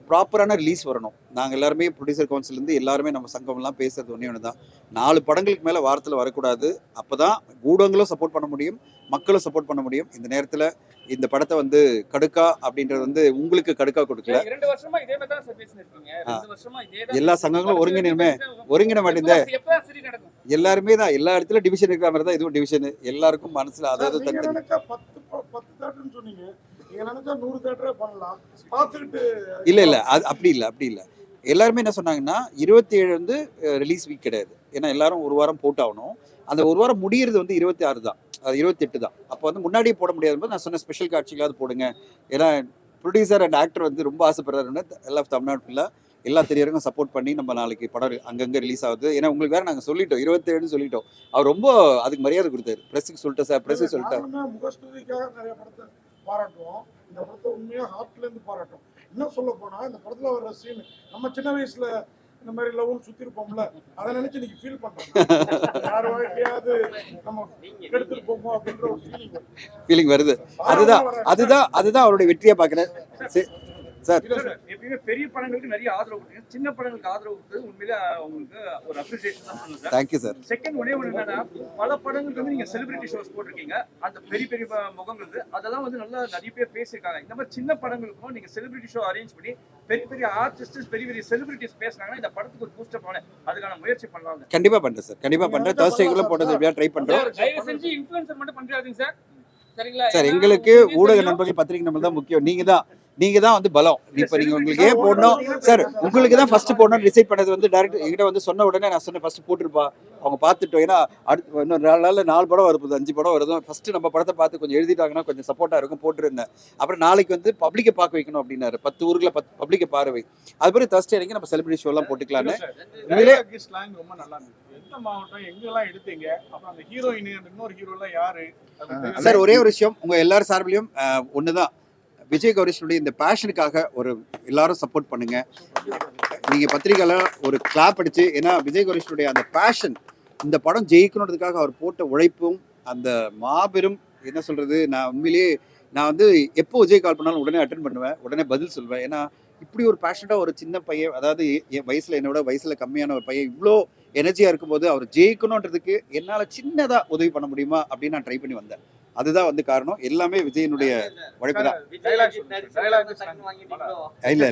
Speaker 5: ப்ராப்பரான ரிலீஸ் வரணும். நாங்கள் எல்லாருமே ப்ரொடியூசர் கவுன்சிலேருந்து எல்லாருமே நம்ம சங்கம்லாம் பேசுறது ஒன்று தான். 4 படங்களுக்கு மேலே வாரத்தில் வரக்கூடாது. அப்போ தான் ஊடகங்களும் சப்போர்ட் பண்ண முடியும், மக்களும் சப்போர்ட் பண்ண முடியும். இந்த நேரத்தில் இந்த படத்தை வந்து கடுக்கா அப்படின்றது வந்து உங்களுக்கு கடுக்கா கொடுக்கல.
Speaker 6: 2 வருஷமா இதே மாதிரி தான் சார் பேசிட்டு 2 வருஷமா இதே தான்.
Speaker 5: எல்லா சங்கங்களும் ஒருங்கின மாட்டேங்குது.
Speaker 6: எப்ப சரி நடக்கும்?
Speaker 5: எல்லாருமே தான் எல்லா இடத்துல டிவிஷன் இருக்கிற மாதிரி தான் இதுவும் டிவிஷன். எல்லாருக்கும் மனசுல அதாவது தனித்தனி இல்ல அது அப்படி இல்லை. எல்லாருமே என்ன சொன்னாங்கன்னா 27 வந்து ரிலீஸ் வீக் கிடையாது. ஏன்னா எல்லாரும் ஒரு வாரம் போட்டாகணும். அந்த ஒரு வாரம் முடியறது வந்து 26 தான், 28 தான். அப்போ வந்து முன்னாடியே போட முடியாது. நான் சொன்ன ஸ்பெஷல் காட்சிகளாவது போடுங்க. ஏன்னா ப்ரொடியூசர் அண்ட் ஆக்டர் வந்து ரொம்ப ஆசைப்படுறாருன்னு எல்லா தமிழ்நாட்டுல எல்லா தெரியறவங்க சப்போர்ட் பண்ணி நம்ம நாளைக்கு படம் அங்கங்கே ரிலீஸ் ஆகுது. ஏன்னா உங்களுக்கு வேற நாங்கள் சொல்லிட்டோம் 27 சொல்லிட்டோம். அவர் ரொம்ப அதுக்கு மரியாதை கொடுத்தாரு. ப்ரெஸ்ஸுக்கு சொல்லிட்டேன் சார், ப்ரெஸ்ஸுக்கு சொல்லிட்டேன்.
Speaker 9: பாராட்டுவோம். இந்த படத்தை உண்மையாக ஹார்ட்ல இருந்து பாராட்டும். இன்னும் சொல்ல போனா இந்த படத்துல வர சீன் நம்ம சின்ன வயசுல இந்த மாதிரி லவ்னு சுத்தி இருப்போம்ல, அதை நினைச்சு நீங்க ஃபீல் பண்றோம். யார் வாழ்க்கையாவது நம்ம எடுத்துட்டு போவோம் அப்படின்ற ஒரு
Speaker 5: ஃபீலிங் வருது. அதுதான் அவருடைய வெற்றியை பார்க்குறேன் சார்.
Speaker 6: எப்பயுமே பெரிய படங்களுக்கு நிறைய ஆதரவு கொடுத்தீங்க, சின்ன படங்களுக்கு ஆதரவு கொடுத்தது உண்மையிலே உங்களுக்கு ஒரு அப்ரிசியேஷன் தான் பண்ணுங்க சார்.
Speaker 5: Thank you sir.
Speaker 6: செகண்ட் ஒரே ஒன்று என்னன்னா, பல படங்களுக்கு வந்து நீங்க செலிபிரிட்டி ஷோஸ் போட்டிருக்கீங்க. அந்த பெரிய பெரிய முகங்களுக்கு அதெல்லாம் வந்து நல்லா நிறைய பேர் பேசியிருக்காங்க. இந்த மாதிரி சின்ன படங்களுக்கும் நீங்க செலிபிரிட்டி ஷோ அரேஞ்ச் பண்ணி பெரிய பெரிய ஆர்டிஸ்ட் பெரிய பெரிய செலிபிரிட்டிஸ் பேசுறாங்கன்னா இந்த படத்துக்கு ஒரு பூஸ்டப் ஆன அதுக்கான முயற்சி பண்ணலாம்.
Speaker 5: கண்டிப்பா பண்றேன் சார், கண்டிப்பா பண்றேன். தர்ஸ்டேக்குள்ள போட்டது ட்ரை பண்றோம்.
Speaker 6: தயவு செஞ்சு இன்ஃப்ளூயன்சர் மட்டும் பண்றாதீங்க சார், சரிங்களா?
Speaker 5: சார் எங்களுக்கு ஊடக நண்பர்கள் பத்திரிகை நம்பர் தான் முக்கியம். நீங்க தான் வந்து பலம். இப்போ நீங்க உங்களுக்கு ஏன் போடணும் சார், உங்களுக்கு தான் ஃபர்ஸ்ட் போடணும்னு டிசைட் பண்ணது வந்து டைரக்ட் என்கிட்ட வந்து சொன்ன உடனே நான் சொன்னேன் ஃபர்ஸ்ட் போட்டுருப்பா. அவங்க பார்த்துட்டோம். ஏன்னா அடுத்து இன்னும் 4 நாளில் 4 படம் வருது, 5 படம் வருதும். ஃபர்ஸ்ட் நம்ம படத்தை பார்த்து கொஞ்சம் எழுதிட்டாங்கன்னா கொஞ்சம் சப்போர்ட்டா இருக்கும் போட்டுருந்தேன். அப்புறம் நாளைக்கு வந்து பப்ளிக்கை பார்க்க வைக்கணும் அப்படின்னாரு. 10 ஊர்ல 10 பப்ளிக்கை பார்வை. அது பிறகு தர்ஸ்டே அன்னைக்கு நம்ம செலிபிரிட்டி ஷோலாம் போட்டுக்கலான்னு. உண்மையிலே
Speaker 9: ரொம்ப நல்லா இருந்துச்சு. எந்த மாவட்டம் எங்கெல்லாம் எடுத்தீங்க, அப்புறம் அந்த ஹீரோயின் இன்னொரு ஹீரோலாம் யாரு
Speaker 5: சார்? ஒரே ஒரு விஷயம் உங்க எல்லாரும் சார்பிலையும் ஒண்ணுதான், விஜய் கௌரிஷனுடைய இந்த பேஷனுக்காக ஒரு எல்லாரும் சப்போர்ட் பண்ணுங்க. நீங்க பத்திரிகையில ஒரு கிளாப் அடிச்சு, ஏன்னா விஜய் கௌரிஷனுடைய அந்த பேஷன், இந்த படம் ஜெயிக்கணுன்றதுக்காக அவர் போட்ட உழைப்பும் அந்த மாபெரும் என்ன சொல்றது, நான் உண்மையிலேயே நான் வந்து எப்போ விஜய் கால் பண்ணாலும் உடனே அட்டென்ட் பண்ணுவேன், உடனே பதில் சொல்வேன். ஏன்னா இப்படி ஒரு பேஷனட்டாக ஒரு சின்ன பையன், அதாவது என் வயசுல என்னோட வயசுல கம்மியான ஒரு பையன் இவ்வளோ எனர்ஜியா இருக்கும்போது அவர் ஜெயிக்கணுன்றதுக்கு என்னால் சின்னதாக உதவி பண்ண முடியுமா அப்படின்னு நான் ட்ரை பண்ணி வந்தேன். அதுதான் வந்து காரணம். எல்லாமே விஜயனுடைய உழைப்பு தான். இல்ல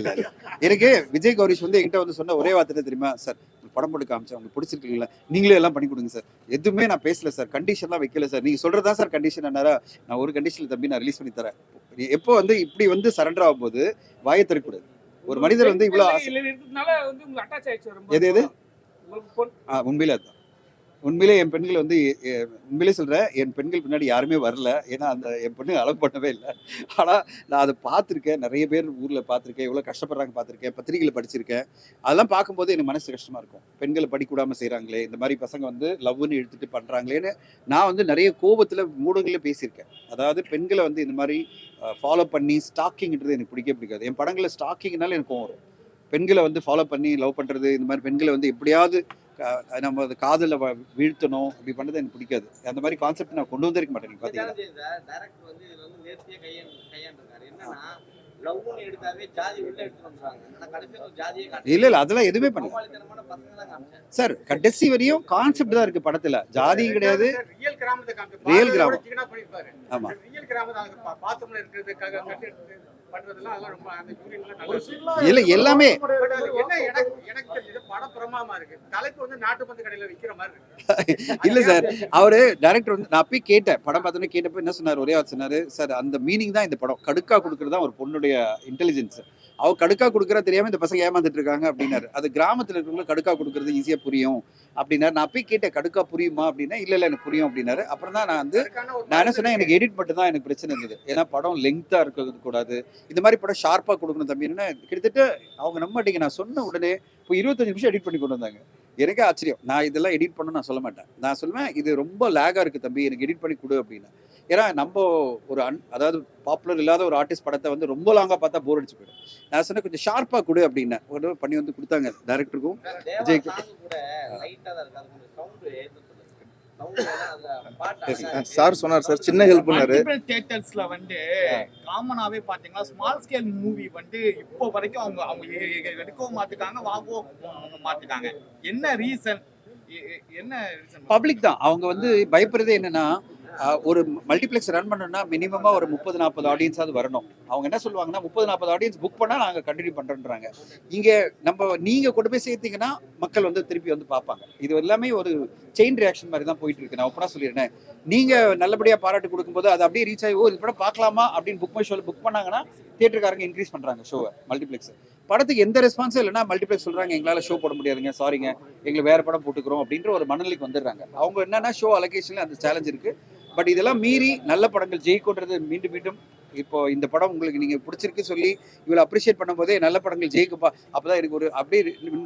Speaker 5: எனக்கு விஜய் கௌரிஷ் வந்து என்கிட்ட வந்து சொன்ன ஒரே வார்த்தை தெரியுமா சார், படம் போட்டு காமிச்சா உங்களுக்கு பிடிச்சிருக்கீங்களா, நீங்களே எல்லாம் பண்ணி கொடுங்க சார். எதுவுமே நான் பேசல சார், கண்டிஷன்லாம் வைக்கல சார். நீங்க சொல்றதா சார் கண்டிஷன் என்னாரா, நான் ஒரு கண்டிஷன்ல தம்பி நான் ரிலீஸ் பண்ணி தரேன். எப்போ வந்து இப்படி வந்து சரண்டர் ஆகும்போது வாயை திறக்கூடாது. ஒரு மனிதர் வந்து இவ்வளவு எது உண்மையில அதுதான் உண்மையிலே என் பெண்கள் வந்து உண்மையிலே சொல்கிறேன், என் பெண்கள் பின்னாடி யாருமே வரல. ஏன்னா அந்த என் பொண்ணு அலோவ் பண்ணவே இல்லை. ஆனால் நான் அதை பார்த்துருக்கேன், நிறைய பேர் ஊரில் பார்த்துருக்கேன், எவ்வளோ கஷ்டப்படுறாங்க பார்த்துருக்கேன், பத்திரிகையில் படிச்சிருக்கேன். அதெல்லாம் பார்க்கும்போது எனக்கு மனசு கஷ்டமாக இருக்கும். பெண்களை படிக்கூடாமல் செய்கிறாங்களே, இந்த மாதிரி பசங்க வந்து லவ்னு இழுத்துட்டு பண்ணுறாங்களேன்னு நான் வந்து நிறைய கோபத்தில் ஊடகங்களில் பேசியிருக்கேன். அதாவது பெண்களை வந்து இந்த மாதிரி ஃபாலோ பண்ணி ஸ்டாக்கிங்கிறது எனக்கு பிடிக்காது. என் படங்களில் ஸ்டாக்கிங்னால எனக்கு கோவம் வரும். பெண்களை வந்து ஃபாலோ பண்ணி லவ் பண்ணுறது, இந்த மாதிரி பெண்களை வந்து எப்படியாவது நம்ம அது காதலில் வீழ்த்தணும் அப்படி பண்ணது எனக்கு பிடிக்காது. அந்த மாதிரி கான்செப்ட் நான் கொண்டு வந்திருக்க மாட்டேன். நீங்கள் பார்த்தீங்கன்னா
Speaker 7: டைரக்டர் வந்து இதுல வந்து நேர்த்தியா கையாண்டிருக்காரு. என்னன்னா லவ்னு எடுத்தாவே ஜாதி உள்ள எடுத்து வந்துறாங்க. ஆனா கடைசில ஒரு ஜாதியே காட்ட
Speaker 5: இல்லை அதெல்லாம் எதுவுமே பண்ணல
Speaker 7: கோமாளித்தனமான பசங்க தான் காமிச்சாங்க.
Speaker 5: சார். கடைசி வரையும் கான்செப்ட் தான் இருக்குது படத்தில், ஜாதி கிடையாது.
Speaker 10: ரியல் கிராமத்தை காமிச்சு
Speaker 5: ரியல் கிராமம்.
Speaker 10: சிக்கனா பண்ணிருப்பாரு.
Speaker 5: ஆமாம்.
Speaker 10: ரியல் கிராமத்தை பாத்ரூம்ல இருக்கிறதுக்காக கட்டி எடுத்து பண்றதெல்லாம் அதெல்லாம் ரொம்ப அந்த யூரின்ல
Speaker 9: ஒரு
Speaker 10: நல்லா
Speaker 9: சீன்லாம்
Speaker 5: இல்லை எல்லாமே
Speaker 10: என்ன எனக்கு தெரிஞ்சது படம் பிரமாமா இருக்கு. தலைப்பு வந்து நாட்டு பந்து கடையில விக்கிற மாதிரி இருக்கு.
Speaker 5: இல்லை சார், அவர் டைரக்டர் வந்து நான் போய் கேட்டேன், படம் பார்த்தோன்னே கேட்டப்போ என்ன சொன்னார், ஒரே ஆள் சொன்னார், சார் அந்த மீனிங் தான் இந்த படம், கடுக்கா கொடுக்குறது தான் ஒரு பொண்ணுடைய இன்டெலிஜென்ஸ். அவ கடுக்கா கொடுக்குறா தெரியாமல் இந்த பசங்க ஏமாந்துட்டு இருக்காங்க அப்படின்னாரு. அது கிராமத்தில் இருக்கிறவங்களுக்கு கடுக்கா கொடுக்குறது ஈஸியாக புரியும் அப்படின்னாரு. நான் போய் கேட்டேன், கடுக்கா புரியுமா அப்படின்னா, இல்லை எனக்கு புரியும் அப்படின்னாரு. அப்புறம் தான் நான் வந்து நான் என்ன சொன்னேன், எனக்கு எடிட் மட்டும் தான் எனக்கு பிரச்சனை இருந்தது. ஏன்னா படம் லெங்க்த்தாக இருக்கிறது கூடாது, இந்த மாதிரி படம் ஷார்ப்பாக கொடுக்கணும் தம்பின்னா, கிட்டத்தட்ட அவங்க நம்ப மாட்டீங்க, நான் சொன்ன உடனே இப்போ 25 நிமிஷம் எடிட் பண்ணி கொண்டு வந்தாங்க. எனக்கே ஆச்சரியம். நான் இதெல்லாம் எடிட் பண்ண நான் சொல்ல மாட்டேன். நான் சொல்லுவேன், இது ரொம்ப லேகாக இருக்குது தம்பி, எனக்கு எடிட் பண்ணி கொடு அப்படின்னு. ஏன்னா நம்ம ஒரு அதாவது பாப்புலர் இல்லாத ஒரு ஆர்டிஸ்ட் படத்தை வந்து ரொம்ப லாங்காக பார்த்தா போர் அடிச்சு போயிடும். நான் சொன்னேன் கொஞ்சம் ஷார்ப்பாக கொடு அப்படின்னேன். ஒரு பண்ணி வந்து கொடுத்தாங்க டைரக்டருக்கும் விஜய்க்கு.
Speaker 7: கூட லைட்டா தான் இருக்கு. அது கொஞ்சம் சவுண்ட் ஏத்த சொல்லுங்க. சவுண்ட் அந்த பாட்டு
Speaker 1: சார் சொன்னார் சார், சின்ன ஹெல்ப் பண்ணாரு.
Speaker 10: மல்டிபிள் தியேட்டர்ஸ்ல வந்து காமனாவே பாத்தீங்கன்னா ஸ்மால் ஸ்கேல் மூவி வந்து இப்போ வரைக்கும் அவங்க எடுக்கவும் மாத்துக்காங்க, வாங்கவும் மாத்துக்காங்க. என்ன ரீசன்? என்ன ரீசன்?
Speaker 5: பப்ளிக் தான். அவங்க வந்து பயப்படுறதே என்னன்னா, ஒரு மல்டிப்ளெக்ஸ் ரன் பண்ணணும்னா மினிமமாக ஒரு 30-40 ஆடியன்ஸாவது வரணும். அவங்க என்ன சொல்லுவாங்கன்னா, 30-40 ஆடியன்ஸ் புக் பண்ணால் நாங்கள் கண்டினியூ பண்ணுறோன்றாங்க. இங்கே நீங்கள் கொண்டு போய் சேர்த்தீங்கன்னா மக்கள் வந்து திருப்பி வந்து பார்ப்பாங்க. இது எல்லாமே ஒரு செயின் ரியாக்ஷன் மாதிரி தான் போயிட்டு இருக்கு. நான் ஒப்பனா சொல்லிடுறேன், நீங்கள் நல்லபடியாக பாராட்டு கொடுக்கும்போது அது அப்படியே ரீச் ஆகி, இது படம் பார்க்கலாமா அப்படின்னு புக் மை ஷோவில் புக் பண்ணாங்கன்னா தியேட்டருக்காரங்க இன்க்ரீஸ் பண்ணுறாங்க ஷோவை. மல்டிப்ளெக்ஸ் படத்துக்கு எந்த ரெஸ்பான்ஸும் இல்லைன்னா மல்டிப்ளெக்ஸ் சொல்கிறாங்க, எங்களால் ஷோ போட முடியாதுங்க, சாரிங்க, எங்களை வேறு படம் போட்டுக்கிறோம் அப்படின்ற ஒரு மனநிலைக்கு வந்துடுறாங்க. அவங்க என்னன்னா ஷோ அலோகேஷனில் அந்த சேலஞ்ச் இருக்குது. பட் இதெல்லாம் மீறி நல்ல படங்கள் ஜெயிக்கொன்றது மீண்டும் மீண்டும் இப்போ இந்த படம் உங்களுக்கு நீங்கள் பிடிச்சிருக்கு சொல்லி இவ்வளோ அப்ரிஷியேட் பண்ணும்போதே நல்ல படங்கள் ஜெயிக்குப்பா. அப்போதான் எனக்கு ஒரு அப்படியே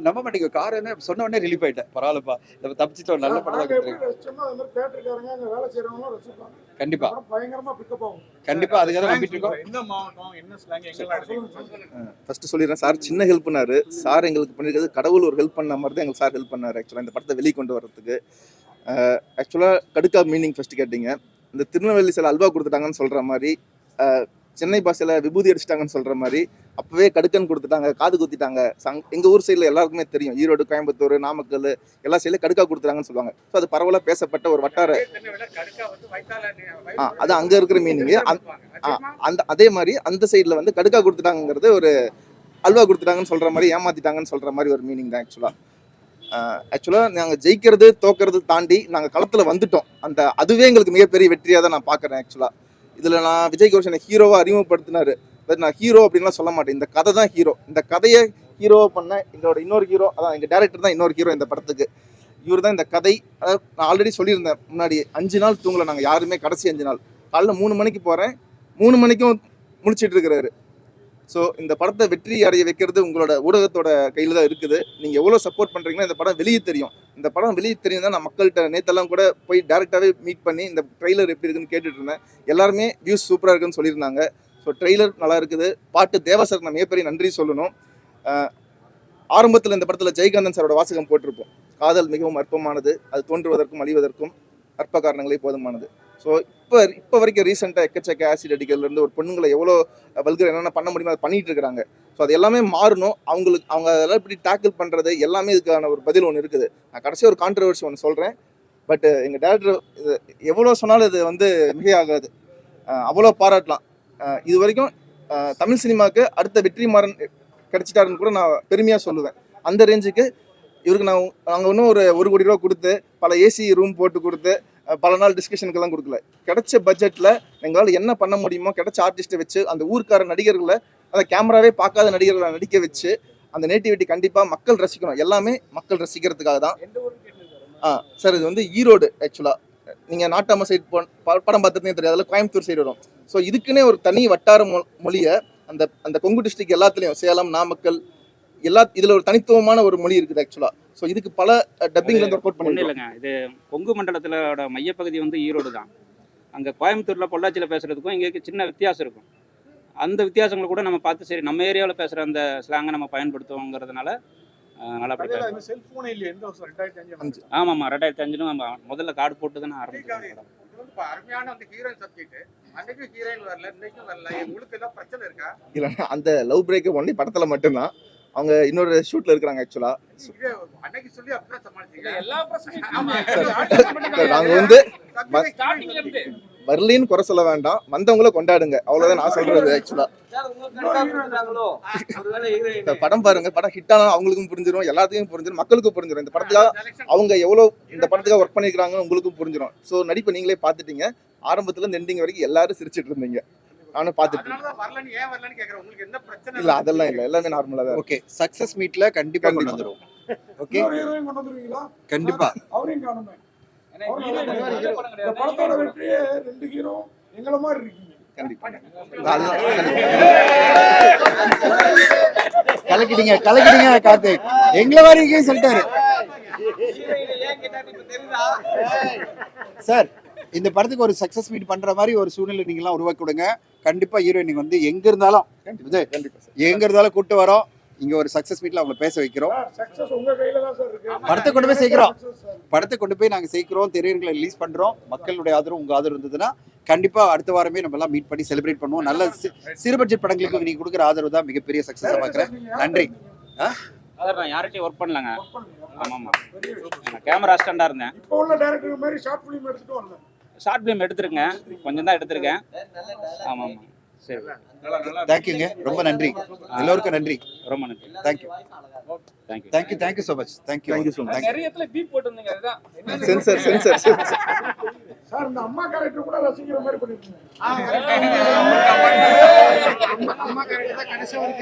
Speaker 5: நம்ப மாட்டேங்க, கார் என்ன சொன்ன உடனே ரிலீஃப் ஆகிட்டேன், பரவாயில்லப்பா நம்ம தப்பிச்சிட்டோம், நல்ல படம் தான் கொடுத்துருக்கேன்.
Speaker 9: தேட்டருக்காரங்க அங்க வேலை செய்யறவங்க ரசிப்பாங்க.
Speaker 5: கண்டிப்பா
Speaker 9: படம் பயங்கரமா பிக்கப் ஆகும்.
Speaker 5: கண்டிப்பா அதுக்காக தான் நம்பிட்டு இருக்கோம்.
Speaker 10: எந்த மாவட்டம், என்ன ஸ்லாங், எங்கெல்லாம்
Speaker 9: சொல்லுங்க.
Speaker 1: ஃபர்ஸ்ட் சொல்லிடுறேன், சார் சின்ன ஹெல்ப் பண்ணாரு. சார் எங்களுக்கு பண்ணியிருக்கிறது கடவுள் ஒரு ஹெல்ப் பண்ண மாதிரி தான் எங்களுக்கு சார் ஹெல்ப் பண்ணாரு. ஆக்சுவலாக இந்த படத்தை வெளியே கொண்டு வரதுக்கு ஆக்சுவலாக கடுக்கா மீனிங் ஃபர்ஸ்ட் கேட்டீங்க. இந்த திருநெல்வேலி சில அல்வா கொடுத்துட்டாங்கன்னு சொல்கிற மாதிரி, சென்னை பாஷையில் விபூதி அடிச்சிட்டாங்கன்னு சொல்கிற மாதிரி, அப்போவே கடுக்கன் கொடுத்துட்டாங்க, காது குத்திட்டாங்க. எங்கள் ஊர் சைடில் எல்லாருக்குமே தெரியும், ஈரோடு, கோயம்புத்தூர், நாமக்கல் எல்லா சைடில் கடுக்கா கொடுத்துட்டாங்கன்னு சொல்லுவாங்க. ஸோ அது பரவலாக பேசப்பட்ட ஒரு வட்டார அது அங்கே இருக்கிற மீனிங்கு. அதே மாதிரி அந்த சைடில் வந்து கடுக்கா கொடுத்துட்டாங்கிறது ஒரு அல்வா கொடுத்துட்டாங்கன்னு சொல்கிற மாதிரி, ஏமாத்திட்டாங்கன்னு சொல்கிற மாதிரி ஒரு மீனிங் தான் ஆக்சுவலாக நாங்கள் ஜெயிக்கிறது தோக்கிறது தாண்டி நாங்கள் களத்தில் வந்துட்டோம். அதுவே எங்களுக்கு மிகப்பெரிய வெற்றியாக தான் நான் பார்க்குறேன். ஆக்சுவலாக இதில் நான் விஜய் கோஷனை ஹீரோவாக அறிமுகப்படுத்தினார். பட் நான் ஹீரோ அப்படின்லாம் சொல்ல மாட்டேன். இந்த கதை தான் ஹீரோ. இந்த கதையை ஹீரோவாக பண்ண எங்களோட இன்னொரு ஹீரோ, அதான் எங்கள் டேரக்டர் தான் இன்னொரு ஹீரோ இந்த படத்துக்கு. இவர் தான் இந்த கதை. அதாவது நான் ஆல்ரெடி சொல்லியிருந்தேன் முன்னாடி, 5 நாள் தூங்கலை நாங்கள் யாருமே. கடைசி 5 நாள் காலைல 3 மணிக்கு போகிறேன், 3 மணிக்கும் முழிச்சிட்டு இருக்கிறாரு. ஸோ இந்த படத்தை வெற்றி அடைய வைக்கிறது உங்களோட ஊடகத்தோட கையில் தான் இருக்குது. நீங்கள் எவ்வளோ சப்போர்ட் பண்ணுறீங்கன்னா இந்த படம் வெளியே தெரியும். இந்த படம் வெளியே தெரியும் தான் நான் மக்கள்கிட்ட நேற்றெல்லாம் கூட போய் டேரெக்டாகவே மீட் பண்ணி இந்த ட்ரெய்லர் எப்படி இருக்குன்னு கேட்டுட்டு இருந்தேன். எல்லாருமே வியூஸ் சூப்பராக இருக்குன்னு சொல்லியிருந்தாங்க. ஸோ ட்ரெய்லர் நல்லா இருக்குது. பாட்டு தேவாசருக்கு நான் மிகப்பெரிய நன்றி சொல்லணும். ஆரம்பத்தில் இந்த படத்தில் ஜெயகாந்தன் சாரோட வாசகம் போட்டிருப்போம், காதல் மிகவும் அற்பமானது, அது தோன்றுவதற்கும் அழிவதற்கும் அற்ப காரணங்களே போதுமானது. ஸோ இப்போ வரைக்கும் ரீசெண்டாக எக்கச்சக்க ஆசிட் அடிக்கிறதுலேருந்து ஒரு பொண்ணுங்களை எவ்வளோ வல்கர் என்னென்ன பண்ண முடியுமோ அதை பண்ணிகிட்டு இருக்கிறாங்க. ஸோ அது எல்லாமே மாறணும். அவங்க அதெல்லாம் இப்படி டேக்கிள் பண்ணுறது எல்லாமே இதுக்கான ஒரு பதில் ஒன்று இருக்குது. நான் கடைசியாக ஒரு கான்ட்ரவர்சி ஒன்று சொல்கிறேன். பட் எங்கள் டேரக்டர் இது எவ்வளோ சொன்னாலும் இது வந்து மிகையாகாது. அவ்வளோ பாராட்டலாம். இது வரைக்கும் தமிழ் சினிமாவுக்கு அடுத்த வெற்றிமாறன் கிடைச்சிட்டாருன்னு கூட நான் பெருமையாக சொல்லுவேன். அந்த ரேஞ்சுக்கு இவருக்கு நாங்கள் இன்னும் ஒரு 1 கோடி ரூபா கொடுத்து, பல ஏசி ரூம் போட்டு கொடுத்து, பல நாள் டிஸ்கஷனுக்கெல்லாம் கொடுக்கல. கிடைச்ச பட்ஜெட்டில் எங்களால் என்ன பண்ண முடியுமோ கிடைச்ச ஆர்டிஸ்ட்டை வச்சு, அந்த ஊருக்கார நடிகர்களை, அதை கேமராவே பார்க்காத நடிகர்களை நடிக்க வச்சு, அந்த நேட்டிவிட்டி கண்டிப்பாக மக்கள் ரசிக்கணும். எல்லாமே மக்கள் ரசிக்கிறதுக்காக தான். சார் இது வந்து ஈரோடு ஆக்சுவலாக நீங்கள் நாட்டாம சைடு படம் பார்த்துருந்தே தெரியாது, அதில் கோயம்புத்தூர் சைடு வரும். ஸோ இதுக்குன்னே ஒரு தனி வட்டார மொழியை அந்த கொங்கு டிஸ்ட்ரிக்ட் எல்லாத்துலேயும் சேலம், நாமக்கல் இதில் ஒரு தனித்துவமான ஒரு மொழி இருக்குது ஆக்சுவலாக. ஸோ இதுக்கு பல டப்பிங்லேருந்து ஒர்க் அவுட்
Speaker 6: ஒன்றும்
Speaker 1: பண்ணிடலாம்.
Speaker 6: இல்லைங்க, இது கொங்கு மண்டலத்திலோட மையப்பகுதி வந்து ஈரோடு தான். அங்கே கோயம்புத்தூரில் பொள்ளாச்சியில் பேசுகிறதுக்கும் இங்கே சின்ன வித்தியாசம் இருக்கும். அந்த வித்தியாசங்களை கூட நம்ம பார்த்து சரி நம்ம ஏரியாவில் பேசுகிற அந்த ஸ்லாங்கை நம்ம பயன்படுத்துவோங்கிறதுனால நல்லா அப்படி பேசுவோம்.
Speaker 10: செல்போனே இல்லை எந்த வருஷம் 2005
Speaker 6: ஆமாம்மா 2005 நம்ம முதல்ல கார்டு போட்டு தானே ஆரம்பிச்சோம்.
Speaker 10: இது வந்து அருமையான அந்த ஹீரோயின் சப்ஜெக்ட். அன்னைக்கு ஹீரோயின் வரல, இன்னைக்கும் வரல. உங்களுக்கு ஏதாவது பிரச்சனை இருக்கா?
Speaker 1: இல்லைன்னா அந்த லவ் பிரேக்கை ஒன்லி படத்தில் மட்டும்தான். அவங்க இன்னொரு ஷூட்டில் இருக்கிறாங்க ஆக்சுவலாக.
Speaker 10: இது அன்னைக்கு சொல்லி அப்படிதான் சமாளிச்சீங்க.
Speaker 11: எல்லா பிரச்சனையும்
Speaker 1: நாங்கள் வந்து
Speaker 11: ஸ்டார்டிங்ல இருந்து
Speaker 1: வரலின்னு குறை சொல்ல வேண்டாம், வந்தவங்கள கொண்டாடுங்க, அவ்வளோதான் நான் சொல்றது ஆக்சுவலாக.
Speaker 7: சார் உங்களுக்கு கரெக்டா புரிஞ்சுட்டாங்களோ? ஒருவேளை heroine.
Speaker 1: இந்த படம் பாருங்க, படம் ஹிட் ஆனா அவங்களுக்கும் புரிஞ்சிடும், எல்லாத்துக்கும் புரிஞ்சிடும், மக்களுக்கும் புரிஞ்சிடும். இந்த படத்துக்காக அவங்க எவ்வளோ இந்த படத்துக்காக ஒர்க் பண்ணியிருக்காங்கன்னு உங்களுக்கும் புரிஞ்சிடும். ஸோ நடிப்பை நீங்களே பார்த்துட்டீங்க, ஆரம்பத்துல இருந்து எண்டிங் வரைக்கும் எல்லாரும் சிரிச்சிட்டு இருந்தீங்க, நானும் பார்த்துட்டு இருக்கேன்.
Speaker 10: அதனாலதான் வரலன்னு ஏன் வரலன்னு கேக்குறேன். உங்களுக்கு என்ன பிரச்சனை?
Speaker 1: இல்ல அதெல்லாம் இல்லை, எல்லாமே நார்மலாக தான்.
Speaker 5: ஓகே, சக்சஸ் மீட்ல கண்டிப்பா கொண்டு
Speaker 1: கண்டிப்பா.
Speaker 5: வந்துருவோம். ஓகே,
Speaker 9: இன்னொரு ஹீரோயின் கொண்டு வந்துருவீங்களா?
Speaker 5: கண்டிப்பா.
Speaker 9: அவரையும் காணுமே.
Speaker 11: ஏன்னா ஹீரோயின் நல்ல படம்
Speaker 9: இந்த
Speaker 11: கிடையாது.
Speaker 9: படத்தோட வெற்றியே 2 ஹீரோ எங்களை மாதிரி இருக்கீங்க.
Speaker 1: கண்டிப்பா அதுதான்
Speaker 5: கலக்கிட்டீங்க கார்த்திக், எங்களை மாதிரி இருக்கீங்கன்னு சொல்லிட்டாரு
Speaker 7: Heroine ஏன் கேட்டான்னு இப்ப தெரியுதா?
Speaker 5: சார். இந்த படத்துக்கு ஒரு சக்சஸ் மீட் பண்ற மாதிரி ஒரு சூழ்நிலை நீங்களாம் உருவாக்கி கொடுங்க. கண்டிப்பா ஹீரோயின் வந்து எங்க இருந்தாலும்
Speaker 1: கண்டிப்பா சார்.
Speaker 5: எங்க இருந்தாலும் கூட்டு வரோம். இங்க ஒரு சக்சஸ் மீட்ல அவங்களை பேச வைக்கிறோம்.
Speaker 9: சக்சஸ் உங்க கையில தான் சார் இருக்கு.
Speaker 5: படத்தை கொண்டு போய் சேர்க்கிறோம்.
Speaker 9: Success sir.
Speaker 5: படத்தை கொண்டு போய் நாங்க சேர்க்கிறோம், திரையரங்களை ரிலீஸ் பண்றோம். மக்களுடைய ஆதரவு உங்க ஆதரவு இருந்ததுன்னா கண்டிப்பா அடுத்த வாரமே நம்ம எல்லாம் மீட் பண்ணி செலிப்ரேட் பண்ணுவோம். நல்ல சிறு பட்ஜெட் படங்களுக்கு நீங்க கொடுக்குற ஆதரவு தான் மிகப்பெரிய சக்சஸா பாக்குறேன். நன்றி.
Speaker 6: அதான் நான் யார்கிட்டையும் ஒர்க் பண்ணலங்க.
Speaker 9: Work பண்ணீங்க.
Speaker 6: ஆமாம்மா,
Speaker 9: பெரிய விஷயம்.
Speaker 6: நான் கேமரா அசிஸ்டண்டாக இருந்தேன்.
Speaker 9: இப்போ உள்ள டைரக்டர் மாதிரி ஷார்ட் ஃபிலிம் எடுத்துட்டு வரல.
Speaker 6: ஷார்ட் ஃபிலிம் எடுத்திருக்கேன், கொஞ்சம் தான் எடுத்திருக்கேன். ஆமாம்மா, சரி,
Speaker 5: தேங்க்யூங்க, ரொம்ப நன்றி, எல்லோருக்கும் நன்றி,
Speaker 6: ரொம்ப நன்றி.
Speaker 5: Thank you
Speaker 6: thank you.
Speaker 5: Thank you so much.
Speaker 1: Thank you so much.
Speaker 11: நிறைய இடத்துல பீப் போட்டுருந்தீங்க. அதுதான் என்ன
Speaker 1: சென்சர்
Speaker 9: சார் இந்த அம்மா கேரக்டர் கூட ரசிக்கிற மாதிரி பண்ணிருக்கீங்க.
Speaker 10: அம்மா கரெக்டா கடைசி வரைக்கும்